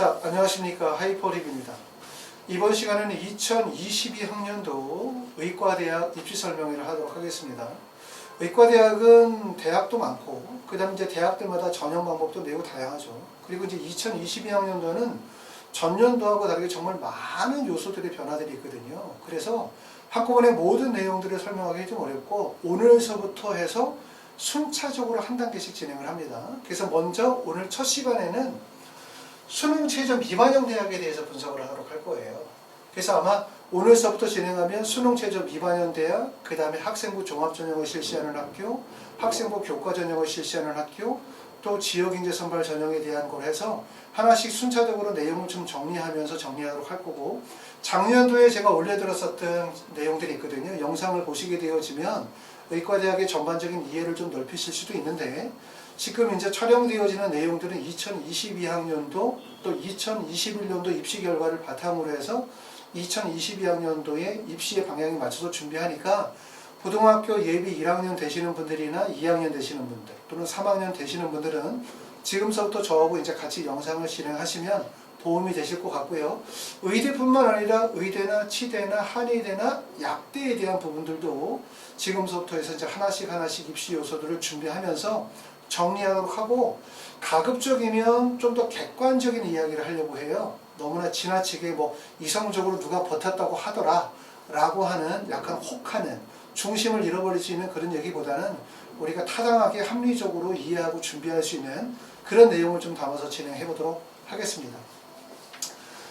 자, 안녕하십니까. 하이퍼립입니다. 이번 시간에는 2022학년도 의과대학 입시 설명회를 하도록 하겠습니다. 의과대학은 대학도 많고, 그 다음에 이제 대학들마다 전형 방법도 매우 다양하죠. 그리고 이제 2022학년도는 전년도하고 다르게 정말 많은 요소들의 변화들이 있거든요. 그래서 한꺼번에 모든 내용들을 설명하기 좀 어렵고, 오늘서부터 해서 순차적으로 한 단계씩 진행을 합니다. 그래서 먼저 오늘 첫 시간에는 수능 최저 미반영 대학에 대해서 분석을 하도록 할 거예요. 그래서 아마 오늘서부터 진행하면 수능 최저 미반영 대학, 그 다음에 학생부 종합전형을 실시하는 학교, 학생부 교과 전형을 실시하는 학교, 또 지역인재 선발 전형에 대한 걸 해서 하나씩 순차적으로 내용을 좀 정리하면서 정리하도록 할 거고, 작년도에 제가 올려드렸었던 내용들이 있거든요. 영상을 보시게 되어지면 의과대학의 전반적인 이해를 좀 넓히실 수도 있는데, 지금 이제 촬영되어지는 내용들은 2022학년도 또 2021년도 입시 결과를 바탕으로 해서 2022학년도에 입시의 방향에 맞춰서 준비하니까 고등학교 예비 1학년 되시는 분들이나 2학년 되시는 분들 또는 3학년 되시는 분들은 지금서부터 저하고 이제 같이 영상을 진행하시면 도움이 되실 것 같고요. 의대뿐만 아니라 의대나 치대나 한의대나 약대에 대한 부분들도 지금서부터 해서 이제 하나씩 입시 요소들을 준비하면서 정리하도록 하고, 가급적이면 좀 더 객관적인 이야기를 하려고 해요. 너무나 지나치게 뭐 이성적으로 누가 버텼다고 하더라 라고 하는 약간 혹하는, 중심을 잃어버릴 수 있는 그런 얘기보다는 우리가 타당하게 합리적으로 이해하고 준비할 수 있는 그런 내용을 좀 담아서 진행해 보도록 하겠습니다.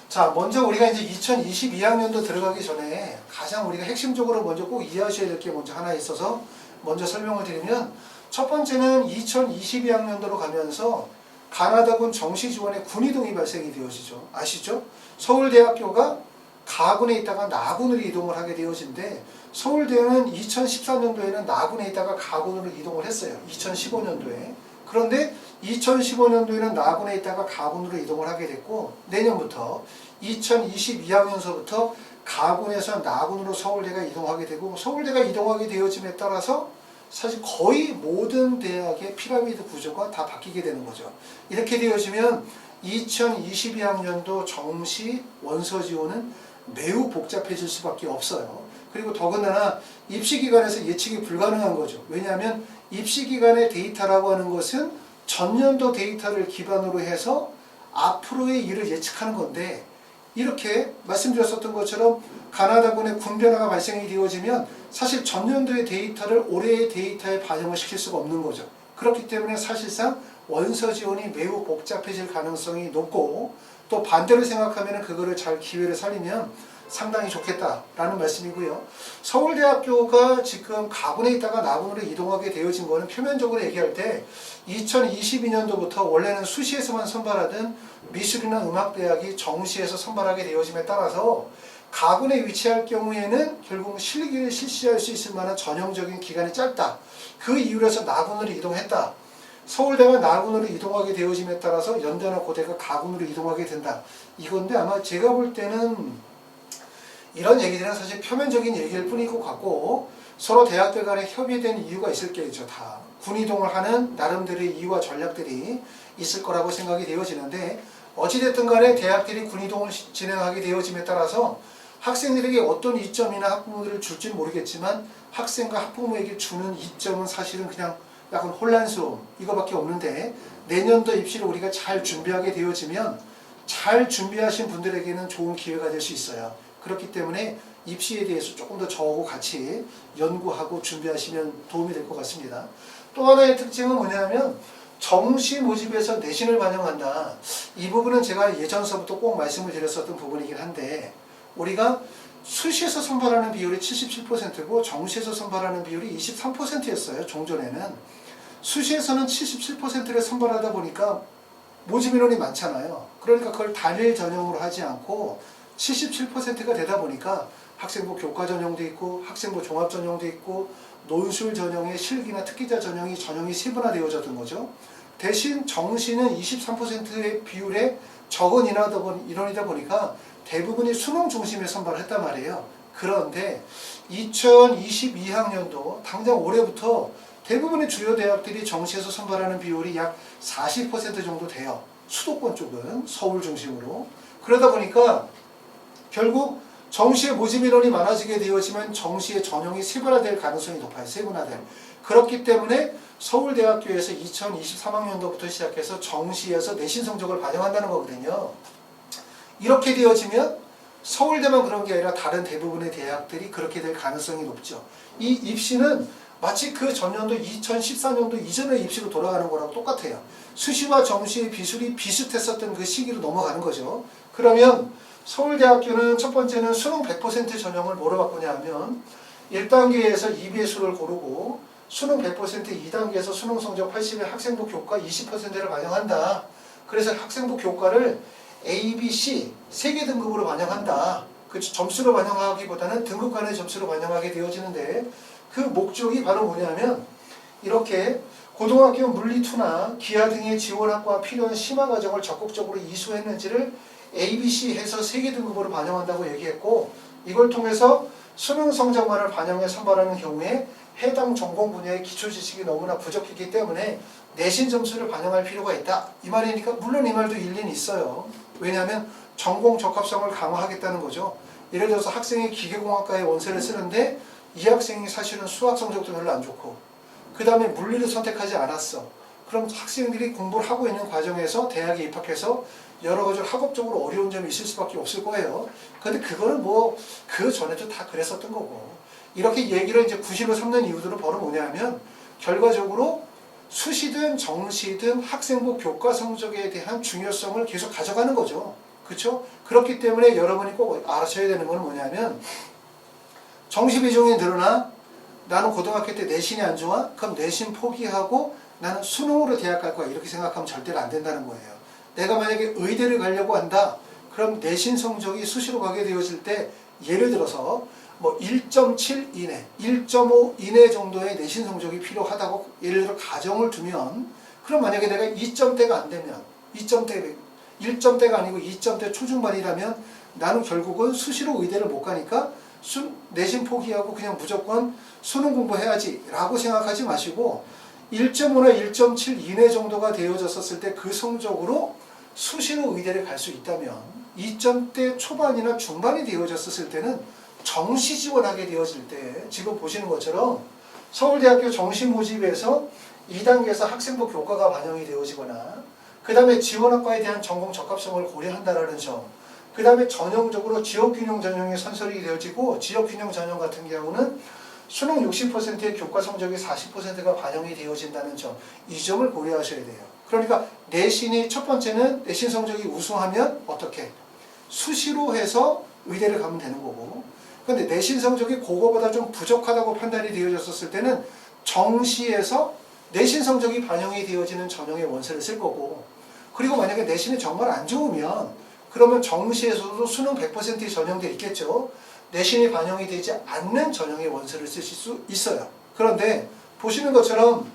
자, 먼저 우리가 이제 2022학년도 들어가기 전에 가장 우리가 핵심적으로 먼저 꼭 이해하셔야 될 게 먼저 하나 있어서 먼저 설명을 드리면, 첫 번째는 2022학년도로 가면서 가나다군 정시지원의 군이동이 발생이 되어지죠. 아시죠? 서울대학교가 가군에 있다가 나군으로 이동을 하게 되어진데, 서울대는 2014년도에는 나군에 있다가 가군으로 이동을 했어요. 2015년도에. 그런데 2015년도에는 나군에 있다가 가군으로 이동을 하게 됐고, 내년부터 2022학년서부터 가군에서 나군으로 서울대가 이동하게 되고, 서울대가 이동하게 되어짐에 따라서 사실 거의 모든 대학의 피라미드 구조가 다 바뀌게 되는 거죠. 이렇게 되어지면 2022학년도 정시 원서 지원은 매우 복잡해질 수밖에 없어요. 그리고 더군다나 입시기관에서 예측이 불가능한 거죠. 왜냐하면 입시기관의 데이터라고 하는 것은 전년도 데이터를 기반으로 해서 앞으로의 일을 예측하는 건데, 이렇게 말씀드렸었던 것처럼 가나다군의 군 변화가 발생이 되어지면 사실 전년도의 데이터를 올해의 데이터에 반영을 시킬 수가 없는 거죠. 그렇기 때문에 사실상 원서 지원이 매우 복잡해질 가능성이 높고, 또 반대로 생각하면 그거를 잘 기회를 살리면 상당히 좋겠다라는 말씀이고요. 서울대학교가 지금 가군에 있다가 나군으로 이동하게 되어진 거는 표면적으로 얘기할 때 2022년도부터 원래는 수시에서만 선발하던 미술이나 음악대학이 정시에서 선발하게 되어짐에 따라서 가군에 위치할 경우에는 결국 실기를 실시할 수 있을 만한 전형적인 기간이 짧다. 그 이유로서 나군으로 이동했다. 서울대가 나군으로 이동하게 되어짐에 따라서 연대나 고대가 가군으로 이동하게 된다. 이건데 아마 제가 볼 때는 이런 얘기들은 사실 표면적인 얘기일 뿐일 것 같고, 서로 대학들 간에 협의된 이유가 있을 게죠. 다 군이동을 하는 나름대로의 이유와 전략들이 있을 거라고 생각이 되어지는데, 어찌됐든 간에 대학들이 군이동을 진행하게 되어짐에 따라서 학생들에게 어떤 이점이나 학부모들을 줄지는 모르겠지만 학생과 학부모에게 주는 이점은 사실은 그냥 약간 혼란스러움, 이거밖에 없는데, 내년도 입시를 우리가 잘 준비하게 되어지면 잘 준비하신 분들에게는 좋은 기회가 될 수 있어요. 그렇기 때문에 입시에 대해서 조금 더 저하고 같이 연구하고 준비하시면 도움이 될 것 같습니다. 또 하나의 특징은 뭐냐면 정시 모집에서 내신을 반영한다. 이 부분은 제가 예전서부터 꼭 말씀을 드렸었던 부분이긴 한데, 우리가 수시에서 선발하는 비율이 77%고 정시에서 선발하는 비율이 23%였어요. 종전에는. 수시에서는 77%를 선발하다 보니까 모집 인원이 많잖아요. 그러니까 그걸 단일 전형으로 하지 않고 77%가 되다 보니까 학생부 교과 전형도 있고 학생부 종합 전형도 있고 논술 전형의 실기나 특기자 전형이 세분화되어졌던 거죠. 대신 정시는 23%의 비율의 적은 인원이다 보니까 대부분이 수능 중심의 선발을 했단 말이에요. 그런데 2022학년도 당장 올해부터 대부분의 주요 대학들이 정시에서 선발하는 비율이 약 40% 정도 돼요. 수도권 쪽은 서울 중심으로. 그러다 보니까 결국 정시의 모집 인원이 많아지게 되어지면 정시의 전형이 세분화될 가능성이 높아요. 세분화될. 그렇기 때문에 서울대학교에서 2023학년도부터 시작해서 정시에서 내신 성적을 반영한다는 거거든요. 이렇게 되어지면 서울대만 그런 게 아니라 다른 대부분의 대학들이 그렇게 될 가능성이 높죠. 이 입시는 마치 그 전년도 2014년도 이전의 입시로 돌아가는 거랑 똑같아요. 수시와 정시의 비술이 비슷했었던 그 시기로 넘어가는 거죠. 그러면 서울대학교는 첫 번째는 수능 100% 전형을 뭐로 바꾸냐 하면 1단계에서 EBS를 고르고 수능 100% 2단계에서 수능 성적 80의 학생부 교과 20%를 반영한다. 그래서 학생부 교과를 A, B, C 3개 등급으로 반영한다. 그 점수로 반영하기보다는 등급 간의 점수로 반영하게 되어지는데 그 목적이 바로 뭐냐면 이렇게 고등학교 물리2나 기하 등의 지원학과와 필요한 심화 과정을 적극적으로 이수했는지를 A, B, C 해서 3개 등급으로 반영한다고 얘기했고 이걸 통해서 수능 성적만을 반영해 선발하는 경우에 해당 전공 분야의 기초 지식이 너무나 부족했기 때문에 내신 점수를 반영할 필요가 있다. 이 말이니까 물론 이 말도 일리는 있어요. 왜냐하면 전공 적합성을 강화하겠다는 거죠. 예를 들어서 학생이 기계공학과에 원서를 쓰는데 이 학생이 사실은 수학 성적도 별로 안 좋고 그 다음에 물리를 선택하지 않았어. 그럼 학생들이 공부를 하고 있는 과정에서 대학에 입학해서 여러 가지 학업적으로 어려운 점이 있을 수밖에 없을 거예요. 근데 그거는 뭐 그 전에도 다 그랬었던 거고 이렇게 얘기를 이제 구실로 삼는 이유들은 바로 뭐냐면 결과적으로 수시든 정시든 학생부 교과 성적에 대한 중요성을 계속 가져가는 거죠. 그렇죠? 그렇기 때문에 여러분이 꼭 아셔야 되는 건 뭐냐면 정시 비중이 늘어나 나는 고등학교 때 내신이 안 좋아? 그럼 내신 포기하고 나는 수능으로 대학 갈 거야. 이렇게 생각하면 절대로 안 된다는 거예요. 내가 만약에 의대를 가려고 한다. 그럼 내신 성적이 수시로 가게 되어질 때 예를 들어서 뭐 1.7 이내, 1.5 이내 정도의 내신 성적이 필요하다고 예를 들어 가정을 두면 그럼 만약에 내가 2점대가 안 되면 1점대가 아니고 2점대 초중반이라면 나는 결국은 수시로 의대를 못 가니까 내신 포기하고 그냥 무조건 수능 공부해야지 라고 생각하지 마시고 1.5나 1.7 이내 정도가 되어졌었을 때 그 성적으로 수시로 의대를 갈 수 있다면 2점대 초반이나 중반이 되어졌을 때는 정시 지원하게 되어질 때 지금 보시는 것처럼 서울대학교 정시 모집에서 2단계에서 학생부 교과가 반영이 되어지거나 그 다음에 지원학과에 대한 전공 적합성을 고려한다라는 점 그 다음에 전형적으로 지역균형 전형이 선설이 되어지고 지역균형 전형 같은 경우는 수능 60%의 교과 성적이 40%가 반영이 되어진다는 점 이 점을 고려하셔야 돼요. 그러니까 내신이 첫 번째는 내신 성적이 우수하면 어떻게? 수시로 해서 의대를 가면 되는 거고 근데 내신 성적이 그거보다 좀 부족하다고 판단이 되어졌을 때는 정시에서 내신 성적이 반영이 되어지는 전형의 원서를 쓸 거고 그리고 만약에 내신이 정말 안 좋으면 그러면 정시에서도 수능 100%의 전형돼 있겠죠. 내신이 반영이 되지 않는 전형의 원서를 쓰실 수 있어요. 그런데 보시는 것처럼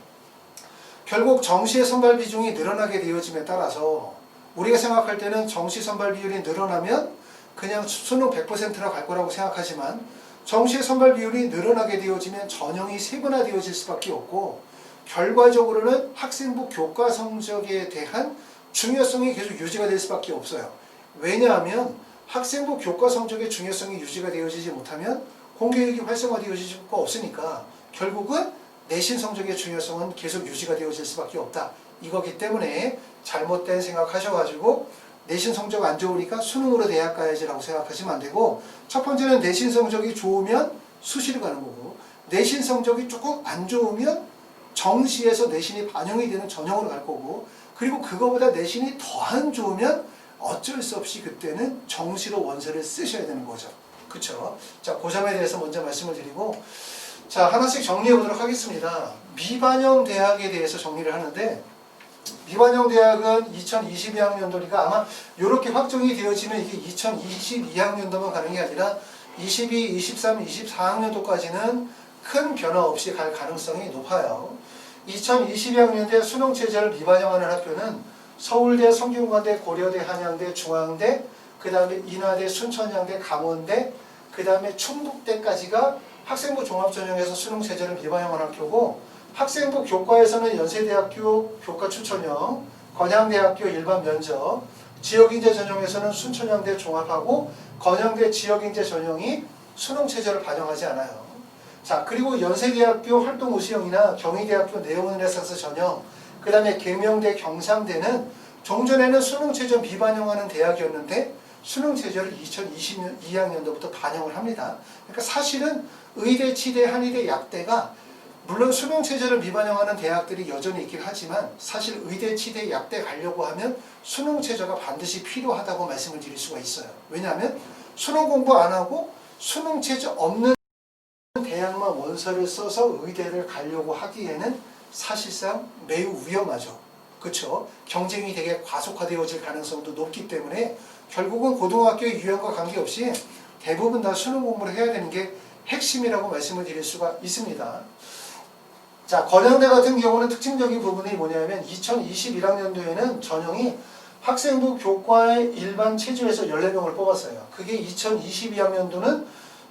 결국 정시의 선발 비중이 늘어나게 되어짐에 따라서 우리가 생각할 때는 정시 선발 비율이 늘어나면 그냥 수능 100%라 갈 거라고 생각하지만 정시의 선발 비율이 늘어나게 되어지면 전형이 세분화되어질 수밖에 없고 결과적으로는 학생부 교과 성적에 대한 중요성이 계속 유지가 될 수밖에 없어요. 왜냐하면 학생부 교과 성적의 중요성이 유지가 되어지지 못하면 공교육이 활성화되어질 수가 없으니까 결국은 내신 성적의 중요성은 계속 유지가 되어질 수밖에 없다. 이거기 때문에 잘못된 생각하셔가지고 내신 성적 안 좋으니까 수능으로 대학 가야지라고 생각하시면 안 되고 첫 번째는 내신 성적이 좋으면 수시를 가는 거고 내신 성적이 조금 안 좋으면 정시에서 내신이 반영이 되는 전형으로 갈 거고 그리고 그거보다 내신이 더 안 좋으면 어쩔 수 없이 그때는 정시로 원서를 쓰셔야 되는 거죠. 그쵸? 자, 그 점에 대해서 먼저 말씀을 드리고 자, 하나씩 정리해 보도록 하겠습니다. 미반영 대학에 대해서 정리를 하는데 미반영 대학은 2022학년도니까 아마 이렇게 확정이 되어지면 이게 2022학년도만 가는 게 아니라 22, 23, 24학년도까지는 큰 변화 없이 갈 가능성이 높아요. 2022학년대 수능체제를 미반영하는 학교는 서울대, 성균관대, 고려대, 한양대, 중앙대, 그 다음에 인하대, 순천향대, 강원대, 그 다음에 충북대까지가 학생부 종합전형에서 수능체제를 미반영한 학교고 학생부 교과에서는 연세대학교 교과 추천형, 건양대학교 일반 면접, 지역인재 전형에서는 순천향대 종합하고 건양대 지역인재 전형이 수능체제를 반영하지 않아요. 자, 그리고 연세대학교 활동우수형이나 경희대학교 네오르네상스 전형, 그 다음에 계명대 경상대는 종전에는 수능체제 미반영하는 대학이었는데 수능체제를 2022학년도부터 반영을 합니다. 그러니까 사실은 의대, 치대, 한의대, 약대가 물론 수능체제를 미반영하는 대학들이 여전히 있긴 하지만 사실 의대, 치대, 약대 가려고 하면 수능체제가 반드시 필요하다고 말씀을 드릴 수가 있어요. 왜냐하면 수능 공부 안 하고 수능체제 없는 대학만 원서를 써서 의대를 가려고 하기에는 사실상 매우 위험하죠. 그렇죠? 경쟁이 되게 과속화되어질 가능성도 높기 때문에 결국은 고등학교의 유형과 관계없이 대부분 다 수능 공부를 해야 되는 게 핵심이라고 말씀을 드릴 수가 있습니다. 자, 건양대 같은 경우는 특징적인 부분이 뭐냐면 2021학년도에는 전형이 학생부 교과의 일반 체제에서 14명을 뽑았어요. 그게 2022학년도는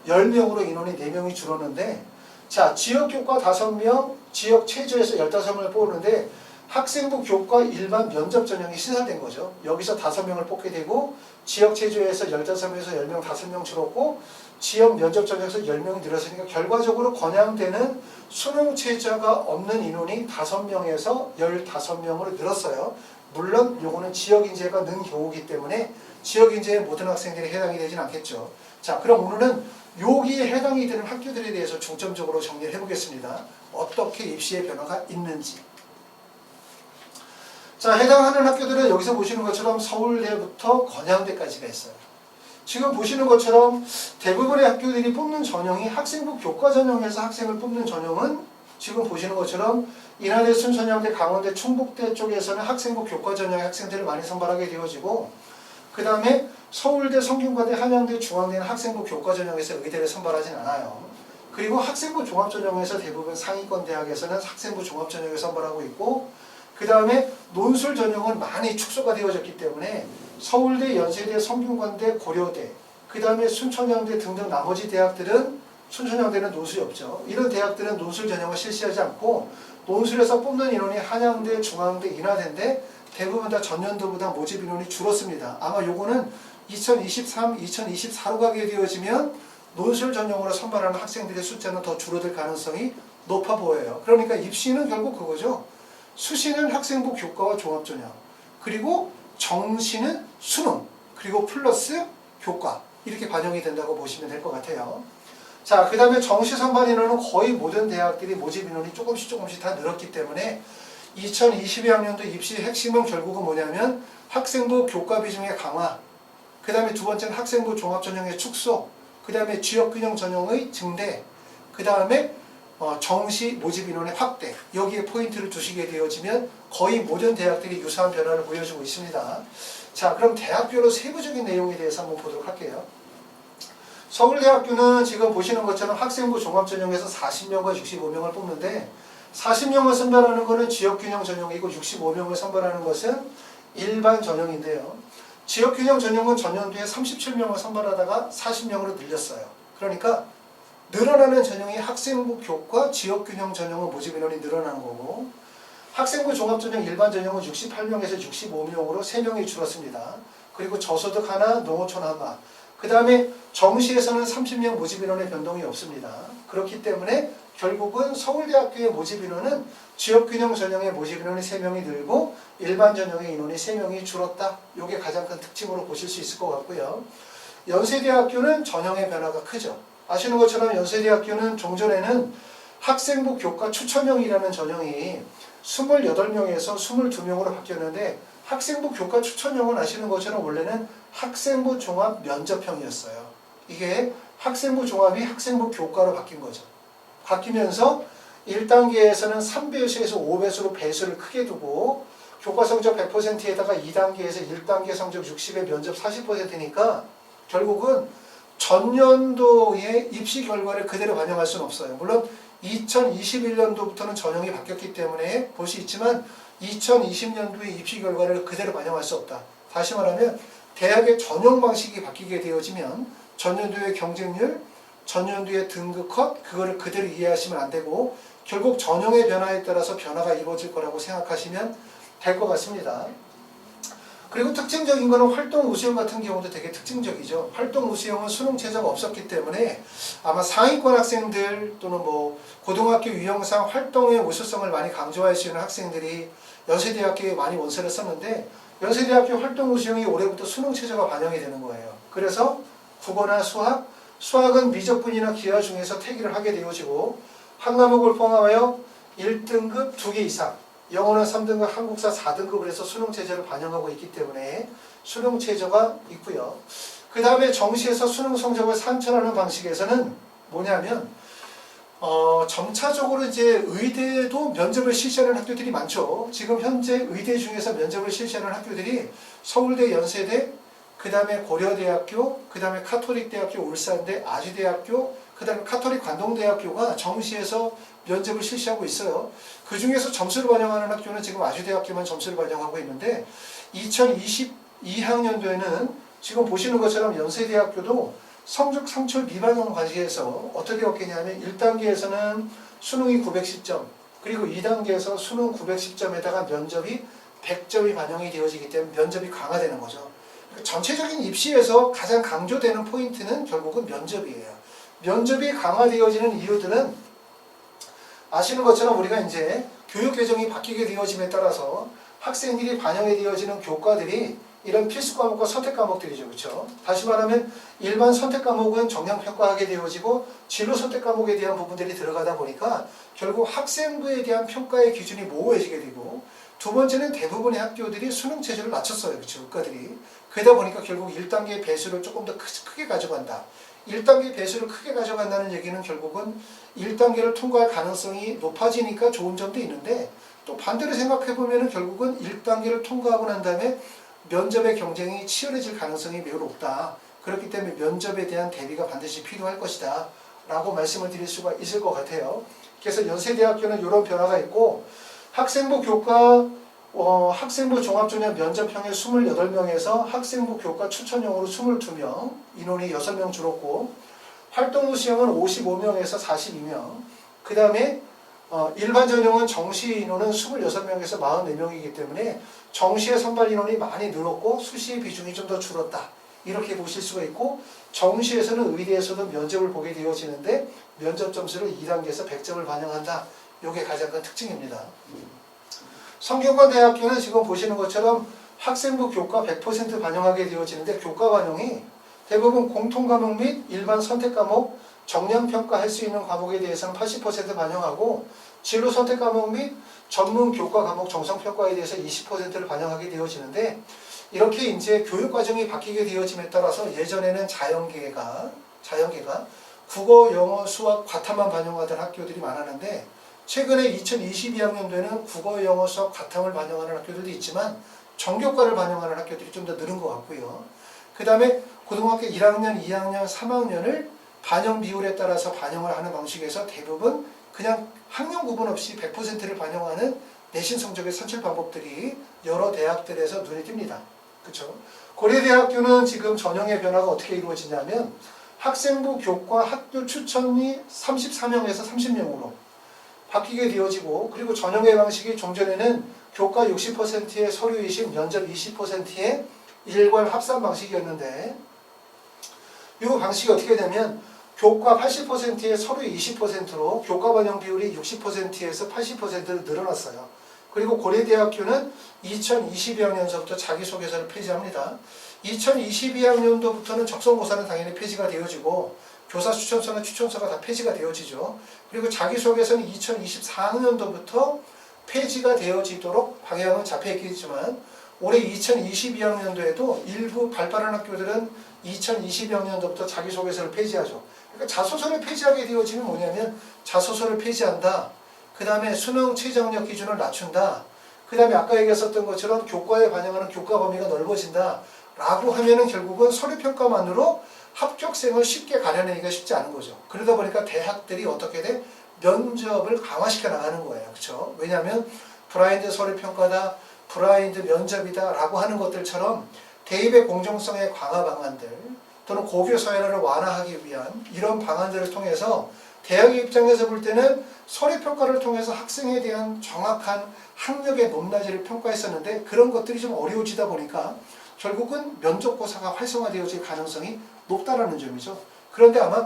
10명으로 인원이 4명이 줄었는데, 자, 지역교과 5명, 지역 체제에서 15명을 뽑는데 학생부 교과 일반 면접 전형이 신설된 거죠. 여기서 5명을 뽑게 되고 지역 체제에서 15명에서 10명, 5명 줄었고 지역 면접 전형에서 10명이 늘었으니까 결과적으로 건양대는 수능 체제가 없는 인원이 5명에서 15명으로 늘었어요. 물론 요거는 지역 인재가 는 경우이기 때문에 지역 인재의 모든 학생들이 해당이 되진 않겠죠. 자, 그럼 오늘은 여기에 해당이 되는 학교들에 대해서 중점적으로 정리를 해보겠습니다. 어떻게 입시의 변화가 있는지. 자, 해당하는 학교들은 여기서 보시는 것처럼 서울대부터 건양대까지가 있어요. 지금 보시는 것처럼 대부분의 학교들이 뽑는 전형이 학생부 교과 전형에서 학생을 뽑는 전형은 지금 보시는 것처럼 인하대, 순천향대, 강원대, 충북대 쪽에서는 학생부 교과 전형의 학생들을 많이 선발하게 되어지고 그 다음에 서울대, 성균관대, 한양대, 중앙대는 학생부 교과 전형에서 의대를 선발하진 않아요. 그리고 학생부 종합 전형에서 대부분 상위권 대학에서는 학생부 종합 전형을 선발하고 있고 그 다음에 논술 전형은 많이 축소가 되어졌기 때문에 서울대, 연세대, 성균관대, 고려대, 그 다음에 순천향대 등등 나머지 대학들은 순천향대는 논술이 없죠. 이런 대학들은 논술 전형을 실시하지 않고 논술에서 뽑는 인원이 한양대, 중앙대, 인하대인데 대부분 다 전년도보다 모집 인원이 줄었습니다. 아마 요거는 2023, 2024로 가게 되어지면 논술 전형으로 선발하는 학생들의 숫자는 더 줄어들 가능성이 높아 보여요. 그러니까 입시는 결국 그거죠. 수시는 학생부 교과와 종합전형, 그리고 정시는 수능, 그리고 플러스 교과 이렇게 반영이 된다고 보시면 될 것 같아요. 자, 그 다음에 정시 선발 인원은 거의 모든 대학들이 모집 인원이 조금씩 다 늘었기 때문에 2022학년도 입시 핵심은 결국은 뭐냐면 학생부 교과 비중의 강화, 그 다음에 두 번째는 학생부 종합전형의 축소, 그 다음에 지역균형 전형의 증대, 그 다음에 정시 모집 인원의 확대, 여기에 포인트를 두시게 되어지면 거의 모든 대학들이 유사한 변화를 보여주고 있습니다. 자, 그럼 대학별로 세부적인 내용에 대해서 한번 보도록 할게요. 서울대학교는 지금 보시는 것처럼 학생부 종합전형에서 40명과 65명을 뽑는데 40명을 선발하는 것은 지역균형 전형이고 65명을 선발하는 것은 일반 전형인데요. 지역균형 전형은 전년도에 37명을 선발하다가 40명으로 늘렸어요. 그러니까 늘어나는 전형이 학생부 교과, 지역균형 전형은 모집 인원이 늘어나는 거고 학생부 종합전형 일반 전형은 68명에서 65명으로 3명이 줄었습니다. 그리고 저소득 하나, 농어촌 하나, 그 다음에 정시에서는 30명 모집 인원의 변동이 없습니다. 그렇기 때문에 결국은 서울대학교의 모집 인원은 지역균형 전형의 모집 인원이 3명이 늘고 일반 전형의 인원이 3명이 줄었다. 이게 가장 큰 특징으로 보실 수 있을 것 같고요. 연세대학교는 전형의 변화가 크죠. 아시는 것처럼 연세대학교는 종전에는 학생부 교과 추천형이라는 전형이 28명에서 22명으로 바뀌었는데 학생부 교과 추천형은 아시는 것처럼 원래는 학생부 종합 면접형이었어요. 이게 학생부 종합이 학생부 교과로 바뀐 거죠. 바뀌면서 1단계에서는 3배수에서 5배수로 배수를 크게 두고 교과 성적 100%에다가 2단계에서 1단계 성적 60에 면접 40%니까 결국은 전년도의 입시 결과를 그대로 반영할 수는 없어요. 물론 2021년도부터는 전형이 바뀌었기 때문에 볼 수 있지만 2020년도의 입시 결과를 그대로 반영할 수 없다. 다시 말하면 대학의 전형 방식이 바뀌게 되어지면 전년도의 경쟁률, 전년도의 등급 컷 그거를 그대로 이해하시면 안 되고 결국 전형의 변화에 따라서 변화가 이루어질 거라고 생각하시면 될 것 같습니다. 그리고 특징적인 거는 활동 우수형 같은 경우도 되게 특징적이죠. 활동 우수형은 수능 최저가 없었기 때문에 아마 상위권 학생들 또는 뭐 고등학교 유형상 활동의 우수성을 많이 강조할 수 있는 학생들이 연세대학교에 많이 원서를 썼는데 연세대학교 활동 우수형이 올해부터 수능 최저가 반영이 되는 거예요. 그래서 국어나 수학은 미적분이나 기하 중에서 태기를 하게 되어지고 한 과목을 포함하여 1등급 2개 이상, 영어는 3등급, 한국사 4등급을 해서 수능 최저를 반영하고 있기 때문에 수능 최저가 있고요. 그 다음에 정시에서 수능 성적을 산출하는 방식에서는 뭐냐면 점차적으로 이제 의대도 면접을 실시하는 학교들이 많죠. 지금 현재 의대 중에서 면접을 실시하는 학교들이 서울대, 연세대, 그 다음에 고려대학교, 그 다음에 카톨릭대학교, 울산대, 아주대학교, 그 다음에 카톨릭 관동대학교가 정시에서 면접을 실시하고 있어요. 그 중에서 점수를 반영하는 학교는 지금 아주대학교만 점수를 반영하고 있는데 2022학년도에는 지금 보시는 것처럼 연세대학교도 성적 산출 미반영 과제에서 어떻게 얻겠냐면 1단계에서는 수능이 910점, 그리고 2단계에서 수능 910점에다가 면접이 100점이 반영이 되어지기 때문에 면접이 강화되는 거죠. 전체적인 입시에서 가장 강조되는 포인트는 결국은 면접이에요. 면접이 강화되어지는 이유들은 아시는 것처럼 우리가 이제 교육 개정이 바뀌게 되어짐에 따라서 학생들이 반영이 되어지는 교과들이 이런 필수 과목과 선택 과목들이죠. 그렇죠? 다시 말하면 일반 선택 과목은 정량 평가하게 되어지고 진로 선택 과목에 대한 부분들이 들어가다 보니까 결국 학생부에 대한 평가의 기준이 모호해지게 되고 두 번째는 대부분의 학교들이 수능 체제를 낮췄어요. 그렇죠? 교과들이. 그러다 보니까 결국 1단계 배수를 조금 더 크게 가져간다. 1단계 배수를 크게 가져간다는 얘기는 결국은 1단계를 통과할 가능성이 높아지니까 좋은 점도 있는데 또 반대로 생각해보면 결국은 1단계를 통과하고 난 다음에 면접의 경쟁이 치열해질 가능성이 매우 높다. 그렇기 때문에 면접에 대한 대비가 반드시 필요할 것이다 라고 말씀을 드릴 수가 있을 것 같아요. 그래서 연세대학교는 이런 변화가 있고 학생부 교과 학생부 종합전형 면접형의 28명에서 학생부 교과 추천형으로 22명, 인원이 6명 줄었고 활동부 시형은 55명에서 42명, 그 다음에 일반 전형은 정시 인원은 26명에서 44명이기 때문에 정시의 선발 인원이 많이 늘었고 수시의 비중이 좀 더 줄었다. 이렇게 보실 수가 있고 정시에서는 의대에서도 면접을 보게 되어지는데 면접 점수를 2단계에서 100점을 반영한다. 이게 가장 큰 특징입니다. 성균관대학교는 지금 보시는 것처럼 학생부 교과 100% 반영하게 되어지는데 교과 반영이 대부분 공통과목 및 일반 선택과목, 정량평가할 수 있는 과목에 대해서는 80% 반영하고 진로 선택과목 및 전문 교과 과목 정성평가에 대해서 20%를 반영하게 되어지는데 이렇게 이제 교육과정이 바뀌게 되어짐에 따라서 예전에는 자연계가 국어, 영어, 수학, 과탐만 반영하던 학교들이 많았는데 최근에 2022학년도에는 국어, 영어, 수학, 과탐을 반영하는 학교들도 있지만 전교과를 반영하는 학교들이 좀 더 늘은 것 같고요. 그 다음에 고등학교 1학년, 2학년, 3학년을 반영 비율에 따라서 반영을 하는 방식에서 대부분 그냥 학년 구분 없이 100%를 반영하는 내신 성적의 산출 방법들이 여러 대학들에서 눈에 띕니다. 그렇죠? 고려대학교는 지금 전형의 변화가 어떻게 이루어지냐면 학생부 교과 학교 추천이 34명에서 30명으로 바뀌게 되어지고 그리고 전형의 방식이 종전에는 교과 60%의 서류 20, 면접 20%의 일괄 합산 방식이었는데 이 방식이 어떻게 되면 교과 80%의 서류 20%로 교과 반영 비율이 60%에서 80%로 늘어났어요. 그리고 고려대학교는 2022학년서부터 자기소개서를 폐지합니다. 2022학년도부터는 적성고사는 당연히 폐지가 되어지고 교사 추천서나 추천서가 다 폐지가 되어지죠. 그리고 자기소개서는 2024학년도부터 폐지가 되어지도록 방향은 잡혀있겠지만 올해 2022학년도에도 일부 발빠른 학교들은 2022학년도부터 자기소개서를 폐지하죠. 그러니까 자소서를 폐지하게 되어지면 뭐냐면 자소서를 폐지한다. 그 다음에 수능 최저학력 기준을 낮춘다. 그 다음에 아까 얘기했었던 것처럼 교과에 반영하는 교과 범위가 넓어진다. 라고 하면은 결국은 서류평가만으로 합격생을 쉽게 가려내기가 쉽지 않은 거죠. 그러다 보니까 대학들이 어떻게 돼? 면접을 강화시켜 나가는 거예요. 그렇죠? 왜냐하면 브라인드 서류평가다, 브라인드 면접이다 라고 하는 것들처럼 대입의 공정성의 강화 방안들 또는 고교 서열화를 완화하기 위한 이런 방안들을 통해서 대학의 입장에서 볼 때는 서류평가를 통해서 학생에 대한 정확한 학력의 높낮이를 평가했었는데 그런 것들이 좀 어려워지다 보니까 결국은 면접고사가 활성화되어질 가능성이 높다라는 점이죠. 그런데 아마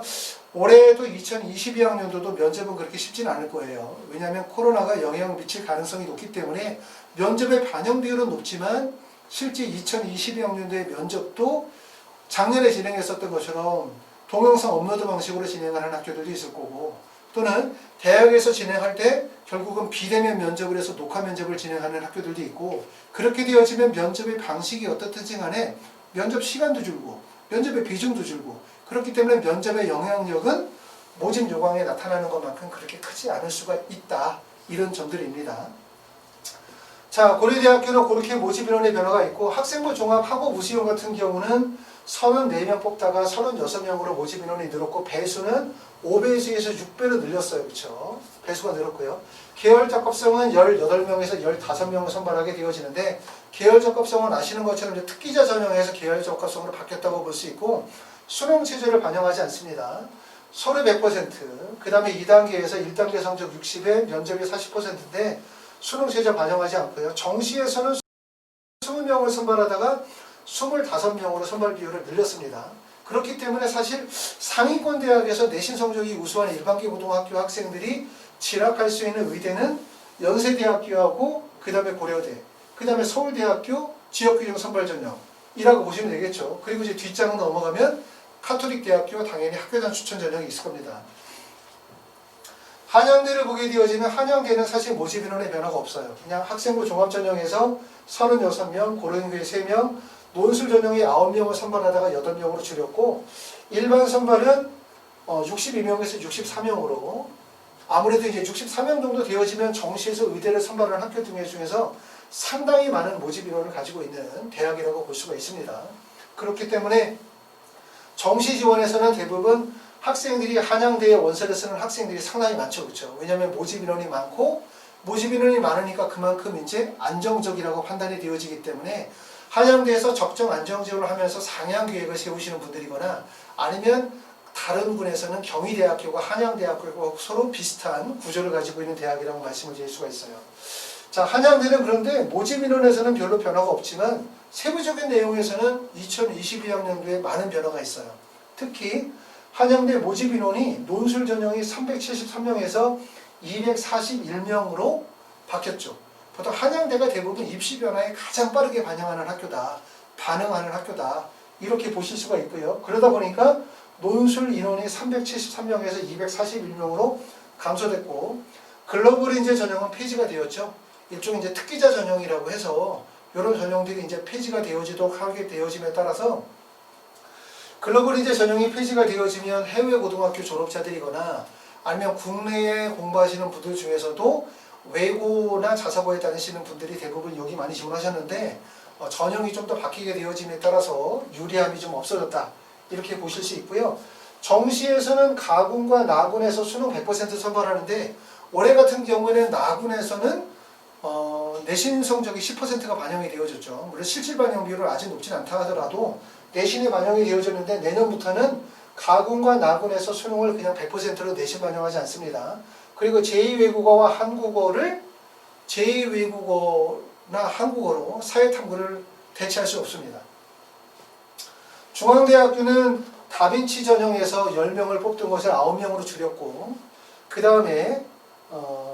올해도 2022학년도도 면접은 그렇게 쉽진 않을 거예요. 왜냐하면 코로나가 영향을 미칠 가능성이 높기 때문에 면접의 반영 비율은 높지만 실제 2022학년도의 면접도 작년에 진행했었던 것처럼 동영상 업로드 방식으로 진행하는 학교들도 있을 거고 또는 대학에서 진행할 때 결국은 비대면 면접을 해서 녹화 면접을 진행하는 학교들도 있고 그렇게 되어지면 면접의 방식이 어떻든지 간에 면접 시간도 줄고 면접의 비중도 줄고 그렇기 때문에 면접의 영향력은 모집 요강에 나타나는 것만큼 그렇게 크지 않을 수가 있다. 이런 점들입니다. 자, 고려대학교는 그렇게 모집 인원의 변화가 있고 학생부 종합 학업 우수형 같은 경우는 34명 뽑다가 36명으로 모집 인원이 늘었고 배수는 5배수에서 6배로 늘렸어요. 그렇죠? 배수가 늘었고요. 계열 적합성은 18명에서 15명을 선발하게 되어지는데 계열 적합성은 아시는 것처럼 이제 특기자 전형에서 계열 적합성으로 바뀌었다고 볼 수 있고 수능 체제를 반영하지 않습니다. 서류 100%, 그 다음에 2단계에서 1단계 성적 60에 면접이 40%인데 수능 체제 반영하지 않고요. 정시에서는 20명을 선발하다가 25명으로 선발 비율을 늘렸습니다. 그렇기 때문에 사실 상위권 대학에서 내신 성적이 우수한 일반계 고등학교 학생들이 진학할 수 있는 의대는 연세대학교하고 그 다음에 고려대, 그 다음에 서울대학교 지역규정 선발 전형이라고 보시면 되겠죠. 그리고 이제 뒷장으로 넘어가면 카톨릭 대학교 당연히 학교단 추천 전형이 있을 겁니다. 한양대를 보게 되어지면 한양대는 사실 모집 인원의 변화가 없어요. 그냥 학생부 종합 전형에서 36명, 고려인교회 3명, 논술 전형에 9명을 선발하다가 8명으로 줄였고 일반 선발은 62명에서 64명으로 아무래도 이제 64명 정도 되어지면 정시에서 의대를 선발하는 학교 중에서 상당히 많은 모집 인원을 가지고 있는 대학이라고 볼 수가 있습니다. 그렇기 때문에 정시 지원에서는 대부분 학생들이 한양대에 원서를 쓰는 학생들이 상당히 많죠. 그렇죠? 왜냐하면 모집 인원이 많고 모집 인원이 많으니까 그만큼 이제 안정적이라고 판단이 되어지기 때문에 한양대에서 적정 안정 지원을 하면서 상향 계획을 세우시는 분들이거나 아니면 다른 분에서는 경희대학교가 한양대학교가 서로 비슷한 구조를 가지고 있는 대학이라고 말씀을 드릴 수가 있어요. 자, 한양대는 그런데 모집 인원에서는 별로 변화가 없지만 세부적인 내용에서는 2022학년도에 많은 변화가 있어요. 특히 한양대 모집 인원이 논술 전형이 373명에서 241명으로 바뀌었죠. 보통 한양대가 대부분 입시 변화에 가장 빠르게 반영하는 학교다. 반응하는 학교다. 이렇게 보실 수가 있고요. 그러다 보니까 논술 인원이 373명에서 241명으로 감소됐고 글로벌 인재 전형은 폐지가 되었죠. 일종의 이제 특기자 전형이라고 해서 이런 전형들이 이제 폐지가 되어지도록 하게 되어짐에 따라서 글로벌 인재 전형이 폐지가 되어지면 해외 고등학교 졸업자들이거나 아니면 국내에 공부하시는 분들 중에서도 외고나 자사고에 다니시는 분들이 대부분 여기 많이 지원하셨는데 전형이 좀 더 바뀌게 되어짐에 따라서 유리함이 좀 없어졌다. 이렇게 보실 수 있고요. 정시에서는 가군과 나군에서 수능 100% 선발하는데 올해 같은 경우에는 나군에서는 내신 성적이 10%가 반영이 되어졌죠. 물론 실질 반영 비율은 아직 높진 않다 하더라도 내신이 반영이 되어졌는데 내년부터는 가군과 나군에서 수능을 그냥 100%로 내신 반영하지 않습니다. 그리고 제2외국어와 한국어를 제2외국어나 한국어로 사회탐구를 대체할 수 없습니다. 중앙대학교는 다빈치 전형에서 10명을 뽑던 것을 9명으로 줄였고 그 다음에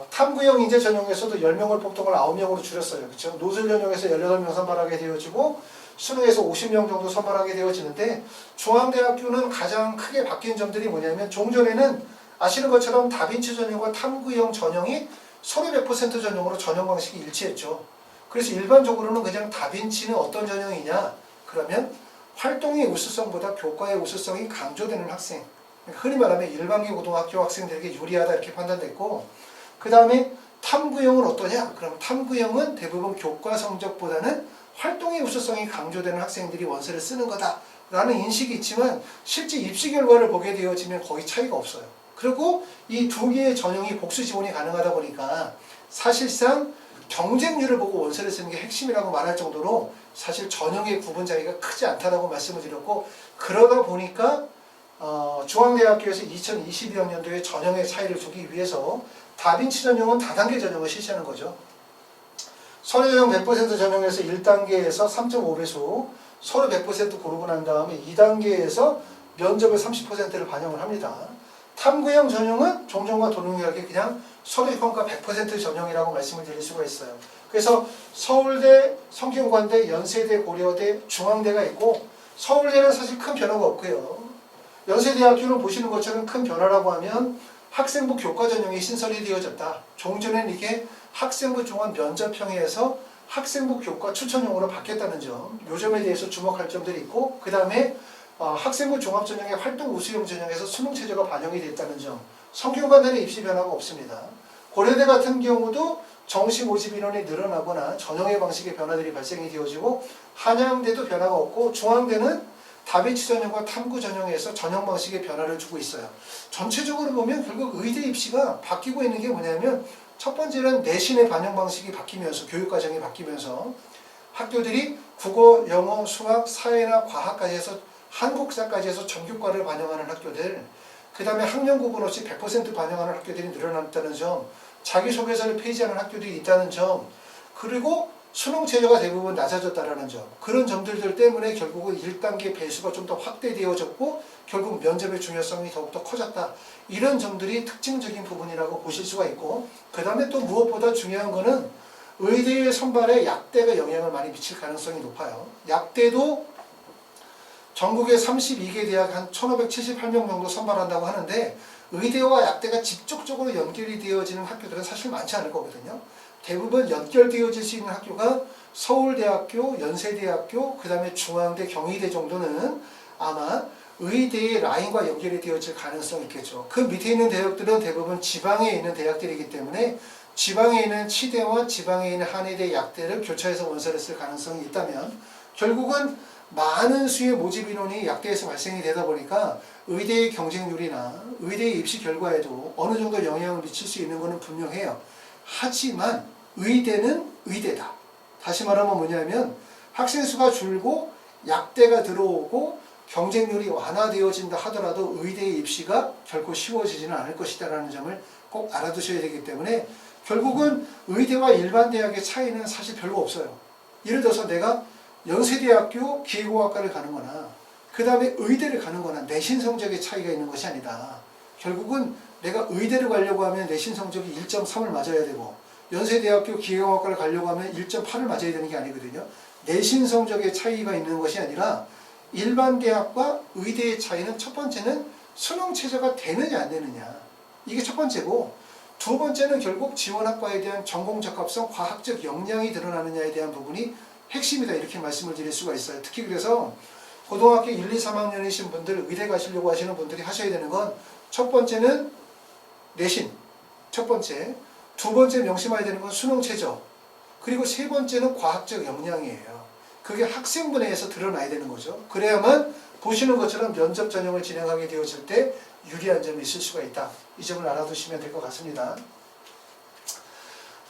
탐구형 인재 전형에서도 10명을 뽑던 걸 9명으로 줄였어요. 그렇죠? 노술 전형에서 18명 선발하게 되어지고 수능에서 50명 정도 선발하게 되어지는데 중앙대학교는 가장 크게 바뀐 점들이 뭐냐면 종전에는 아시는 것처럼 다빈치 전형과 탐구형 전형이 서류 100% 전형으로 전형 방식이 일치했죠. 그래서 일반적으로는 그냥 다빈치는 어떤 전형이냐 그러면 활동의 우수성보다 교과의 우수성이 강조되는 학생, 흔히 말하면 일반계 고등학교 학생들에게 유리하다 이렇게 판단됐고 그 다음에 탐구형은 어떠냐? 그럼 탐구형은 대부분 교과 성적보다는 활동의 우수성이 강조되는 학생들이 원서를 쓰는 거다라는 인식이 있지만 실제 입시 결과를 보게 되어지면 거의 차이가 없어요. 그리고 이 두 개의 전형이 복수 지원이 가능하다 보니까 사실상 경쟁률을 보고 원서를 쓰는 게 핵심이라고 말할 정도로 사실 전형의 구분 자리가 크지 않다라고 말씀을 드렸고 그러다 보니까 중앙대학교에서 2022학년도에 전형의 차이를 두기 위해서 다빈치 전형은 다단계 전형을 실시하는 거죠. 서류 전형 100% 전형에서 1단계에서 3.5배수 서류 100% 고르고 난 다음에 2단계에서 면접의 30%를 반영을 합니다. 탐구형 전형은 종전과 도능하게 그냥 서류 평가 100% 전형이라고 말씀을 드릴 수가 있어요. 그래서 서울대, 성균관대, 연세대, 고려대, 중앙대가 있고 서울대는 사실 큰 변화가 없고요. 연세대학교는 보시는 것처럼 큰 변화라고 하면 학생부 교과 전형이 신설이 되어졌다. 종전에는 이게 학생부 종합 면접형에서 학생부 교과 추천형으로 바뀌었다는 점, 요 점에 대해서 주목할 점들이 있고, 그 다음에 학생부 종합 전형의 활동 우수형 전형에서 수능 체제가 반영이 됐다는 점, 성균관대는 입시 변화가 없습니다. 고려대 같은 경우도 정시 모집 인원이 늘어나거나 전형의 방식의 변화들이 발생이 되어지고, 한양대도 변화가 없고, 중앙대는 다빈치 전형과 탐구 전형에서 전형 방식의 변화를 주고 있어요. 전체적으로 보면 결국 의대 입시가 바뀌고 있는 게 뭐냐면, 첫 번째는 내신의 반영 방식이 바뀌면서, 교육과정이 바뀌면서 학교들이 국어, 영어, 수학, 사회나 과학까지 해서 한국사까지 해서 전교과를 반영하는 학교들, 그 다음에 학년 구분 없이 100% 반영하는 학교들이 늘어났다는 점, 자기소개서를 폐지하는 학교들이 있다는 점, 그리고 수능 체제가 대부분 낮아졌다는 점, 그런 점들 때문에 결국은 1단계 배수가 좀 더 확대되어졌고 결국 면접의 중요성이 더욱더 커졌다. 이런 점들이 특징적인 부분이라고 보실 수가 있고, 그 다음에 또 무엇보다 중요한 거는 의대의 선발에 약대가 영향을 많이 미칠 가능성이 높아요. 약대도 전국에 32개 대학 한 1578명 정도 선발한다고 하는데, 의대와 약대가 직접적으로 연결이 되어지는 학교들은 사실 많지 않을 거거든요. 대부분 연결되어질 수 있는 학교가 서울대학교, 연세대학교, 그 다음에 중앙대, 경희대 정도는 아마 의대의 라인과 연결이 되어질 가능성이 있겠죠. 그 밑에 있는 대학들은 대부분 지방에 있는 대학들이기 때문에 지방에 있는 치대와 지방에 있는 한의대, 약대를 교차해서 원서를 쓸 가능성이 있다면 결국은 많은 수의 모집 인원이 약대에서 발생이 되다 보니까 의대의 경쟁률이나 의대의 입시 결과에도 어느 정도 영향을 미칠 수 있는 것은 분명해요. 하지만 의대는 의대다. 다시 말하면 뭐냐면 학생 수가 줄고 약대가 들어오고 경쟁률이 완화되어진다 하더라도 의대의 입시가 결코 쉬워지지는 않을 것이다라는 점을 꼭 알아두셔야 되기 때문에 결국은 의대와 일반 대학의 차이는 사실 별로 없어요. 예를 들어서 내가 연세대학교 기계공학과를 가는 거나 그 다음에 의대를 가는 거나 내신 성적의 차이가 있는 것이 아니다. 결국은 내가 의대를 가려고 하면 내신 성적이 1.3을 맞아야 되고 연세대학교 기계공학과를 가려고 하면 1.8을 맞아야 되는 게 아니거든요. 내신 성적의 차이가 있는 것이 아니라 일반 대학과 의대의 차이는 첫 번째는 수능 체제가 되느냐 안 되느냐, 이게 첫 번째고, 두 번째는 결국 지원학과에 대한 전공 적합성, 과학적 역량이 드러나느냐에 대한 부분이 핵심이다, 이렇게 말씀을 드릴 수가 있어요. 특히 그래서 고등학교 1, 2, 3학년이신 분들, 의대 가시려고 하시는 분들이 하셔야 되는 건 첫 번째는 내신, 첫 번째, 두 번째 명심해야 되는 건 수능 최저, 그리고 세 번째는 과학적 역량이에요. 그게 학생분야에서 드러나야 되는 거죠. 그래야만 보시는 것처럼 면접 전형을 진행하게 되어질 때 유리한 점이 있을 수가 있다. 이 점을 알아두시면 될 것 같습니다.